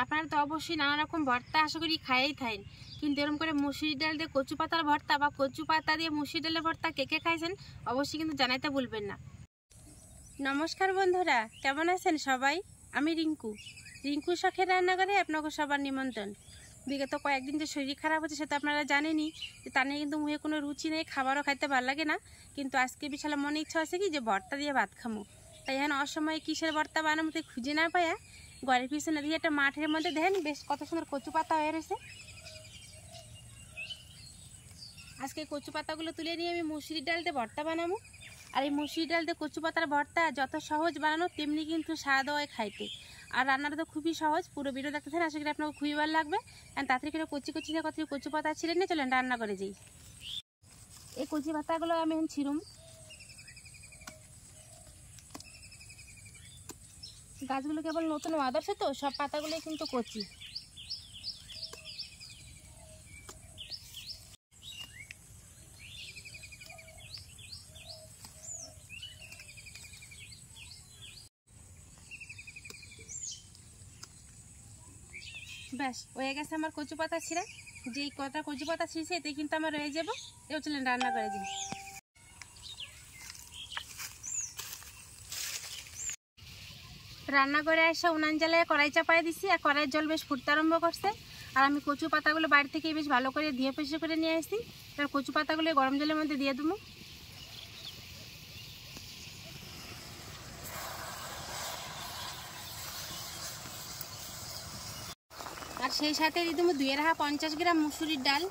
আপনারা তো অবশ্যই নানা রকম ভর্তা আশা করি খাইয়েই থাকেন, কিন্তু এরকম করে মুসুরি ডাল দিয়ে কচু পাতার ভর্তা বা কচু পাতা দিয়ে মুসুরি ডালের ভর্তা কে কে খাইছেন অবশ্যই কিন্তু জানাইতে ভুলবেন না। নমস্কার বন্ধুরা, কেমন আছেন সবাই? আমি রিঙ্কু শখের রান্নাঘরে আপনাকে সবার নিমন্ত্রণ। বিগত কয়েকদিন যে শরীর খারাপ হচ্ছে সেটা আপনারা জানেনই, যে তা নিয়ে কিন্তু মুখে কোনো রুচি নেই, খাবারও খাইতে ভালো লাগে না। কিন্তু আজকে বিশাল মনে ইচ্ছা আছে কি যে ভর্তা দিয়ে ভাত খামো। তাই এখন অসময়ে কিসের ভর্তা বানামো তাই খুঁজে না পায়া ঘরের পিছনে দিয়ে একটা মাঠের মধ্যে দেখেন বেশ কত সুন্দর কচু পাতা হয়ে রয়েছে। আজকে কচু পাতাগুলো তুলে নিয়ে আমি মুসুরি ডাল দিয়ে ভর্তা বানাবো। আর এই মুসুরি ডাল দিয়ে কচু পাতার ভর্তা যত সহজ বানানো তেমনি কিন্তু স্বাদ হয় খাইতে। আর রান্নাটা তো খুবই সহজ, পুরো ভিডিও দেখতে থাকেন, আশা করি আপনাকে খুবই ভালো লাগবে। আর তাড়াতাড়ি করে কচি দিয়ে কচু পাতা ছিঁড়ে নিয়ে চলেন রান্না করে যাই। এই কচি পাতাগুলো আমি এখন ছিঁড়ুম। গাছগুলো কেবল নতুন আদর্শ তো, সব পাতাগুলোই কিন্তু কচি। ব্যাস হয়ে গেছে আমার কচু পাতা ছিঁড়া। যেই কটা কচু পাতা ছিঁড়ছে এতে কিন্তু আমার রয়ে যাবো। এও চলেন রান্না করে যাই। রান্না করে এসে উনান জ্বালায় কড়াই চাপাই দিছি, আর কড়াইয়ের জল বেশ ফুটতে আরম্ভ করছে। আর আমি কচু পাতাগুলো বাড়ি থেকে বেশ ভালো করে ধুয়ে পরিষ্কার করে নিয়ে আসছি। এবার কচু পাতাগুলো গরম জলের মধ্যে দিয়ে দেবো। আর সেই সাথে দিয়ে দেবো 250 গ্রাম মুসুরির ডাল।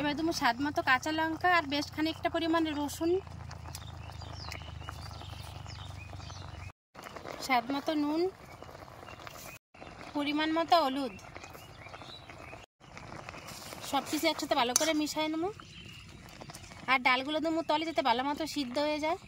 এবার দেবো স্বাদ মতো কাঁচা লঙ্কা আর বেশ খানিকটা পরিমাণে রসুন, স্বাদ মতো নুন, পরিমাণ মতো হলুদ, সব কিছু একসাথে ভালো করে মিশিয়ে নেবো। আর ডালগুলো দেবো তলে যাতে ভালো মতো সিদ্ধ হয়ে যায়।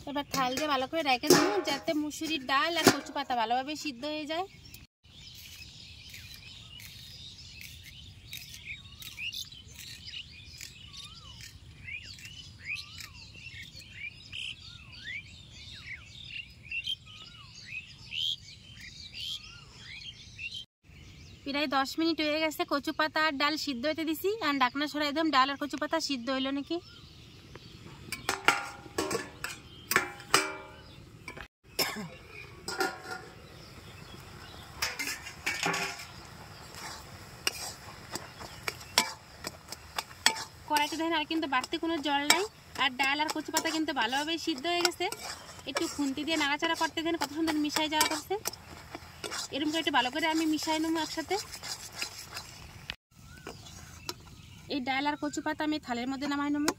এবার থাল দিয়ে ভালো করে রেখে দেবো যাতে মুসুরির ডাল আর কচু পাতা ভালোভাবে সিদ্ধ হয়ে যায়। প্রায় 10 মিনিট হয়ে গেছে, কচু পাতা আর ডাল সিদ্ধ হতে দিছি। আর ঢাকনা সরাই দিলাম, ডাল আর কচু পাতা সিদ্ধ হইলো নাকি। কড়াইতে দেখেন আর কিন্তু বাড়তি কোনো জল নাই। আর ডাল আর কচু পাতা কিন্তু ভালোভাবে সিদ্ধ হয়ে গেছে। একটু খুন্তি দিয়ে নাড়াচাড়া করতে দেন কত সুন্দর মিশাই যাওয়া করছে। এরকম করে একটু ভালো করে আমি মিশাই নেবো একসাথে। এই ডাল আর কচু পাতা আমি থালের মধ্যে নামাই নেবো।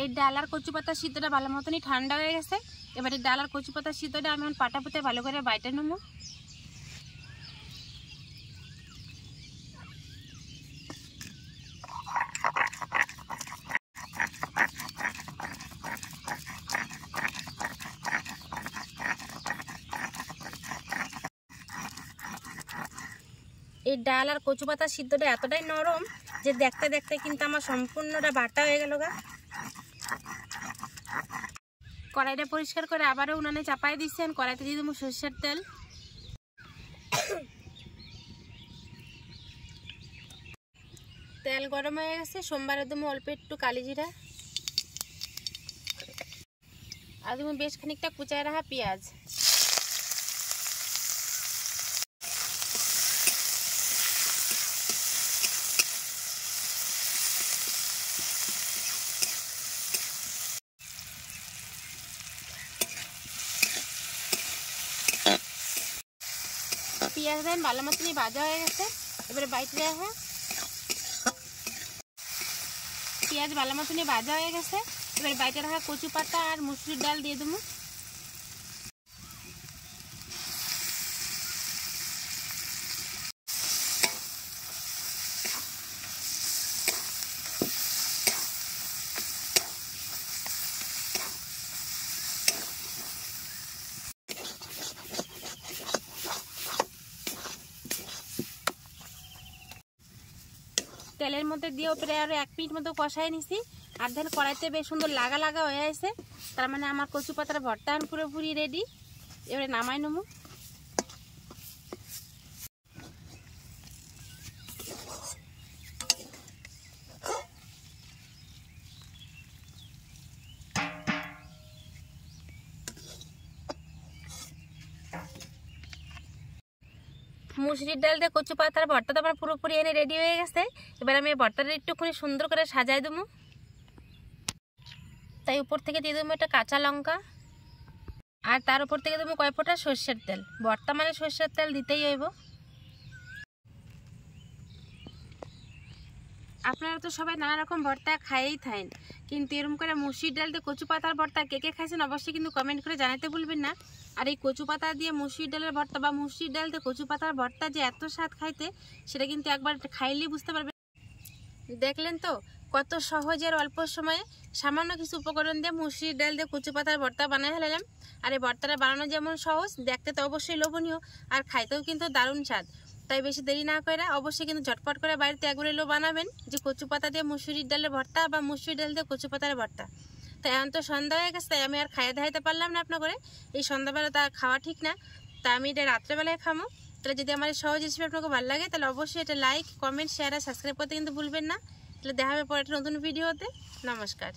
এই ডাল আর কচু পাতা সিদ্ধটা ভালো মতনই ঠান্ডা হয়ে গেছে। এবারে ডাল আর কচু পাতা সিদ্ধটা আমি এখন পাটা পুঁতে ভালো করে বাইটে নেবো। এই ডাল আর কচু পাতা সিদ্ধটা এতটাই নরম যে দেখতে দেখতে কিন্তু আমার সম্পূর্ণটা বাটা হয়ে গেল গা। কড়াইটা পরিষ্কার করে আবারও উনানে চাপাই দিচ্ছেন। কড়াইতে দিয়ে দেবো সরষের তেল। তেল গরম হয়ে গেছে, সোমবারে দেবো অল্প একটু কালি জিরা, আর দেবো বেশ খানিকটা কুচায় রাখা পেঁয়াজ। পেঁয়াজ দেন ভালো মতনই ভাজা হয়ে গেছে। এবারে বাইটে রাখা পেঁয়াজ ভালো মতনই ভাজা হয়ে গেছে। এবারে বাইটে রাখা কচু পাতা আর মুসুরির ডাল দিয়ে দেবো। তেলের মধ্যে দিয়ে প্রায় আরও 1 মিনিট মতো কষাই নিছি। আর দেখেন কড়াইতে বেশ সুন্দর লাগা লাগা হয়ে আছে, তার মানে আমার কচু পাতার ভর্তা পুরোপুরি রেডি। এবারে নামাই নেবো। মুসুরির ডাল দিয়ে কচু পাতার ভর্তা তো আমার পুরোপুরি এনে রেডি হয়ে গেছে। এবার আমি ভর্তাটা একটুখানি সুন্দর করে সাজাই দেবো। তাই উপর থেকে দিয়ে দেবো একটা কাঁচা লঙ্কা, আর তার উপর থেকে দেবো কয় ফোঁটা সর্ষের তেল। ভর্তা মানে সর্ষের তেল দিতেই হইব। আপনারা তো সবাই নানা রকম ভর্তা খাইয়েই থাকেন, কিন্তু এরকম করে মুসুরির ডাল দিয়ে কচু পাতার ভর্তা কে কে খাইছেন অবশ্যই কিন্তু কমেন্ট করে জানাতে ভুলবেন না। আর এই কচু পাতা দিয়ে মুসুরির ডালের ভর্তা বা মুসুরির ডাল দিয়ে কচু পাতার ভর্তা যে এত স্বাদ খাইতে, সেটা কিন্তু একবার খাইলেই বুঝতে পারবেন। দেখলেন তো কত সহজের অল্প সময়ে সামান্য কিছু উপকরণ দিয়ে মুসুরির ডাল দিয়ে কচু পাতার ভর্তা বানাই ফেলাম। আর এই ভর্তাটা বানানো যেমন সহজ, দেখতে তো অবশ্যই লোভনীয়, আর খাইতেও কিন্তু দারুণ স্বাদ। তাই বেশি দেরি না করে অবশ্যই কিন্তু ঝটপট করে বাড়িতে একবার এলো বানাবেন যে কচু পাতা দিয়ে মুসুরির ডালের ভর্তা বা মুসুরির ডাল দিয়ে কচু পাতার ভর্তা। তাই এখন তো সন্ধ্যা হয়ে গেছে, তাই আমি আর খাইয়ে দাইতে পারলাম না আপনার করে। এই সন্ধ্যাবেলা তা খাওয়া ঠিক না, তা আমি এটা রাত্রেবেলায় খামো। তাহলে যদি আমার সহজ রেসিপি আপনাকে ভালো লাগে তাহলে অবশ্যই এটা লাইক, কমেন্ট, শেয়ার আর সাবস্ক্রাইব করতে কিন্তু ভুলবেন না। তাহলে দেখা হবে পরে একটা নতুন ভিডিওতে। নমস্কার।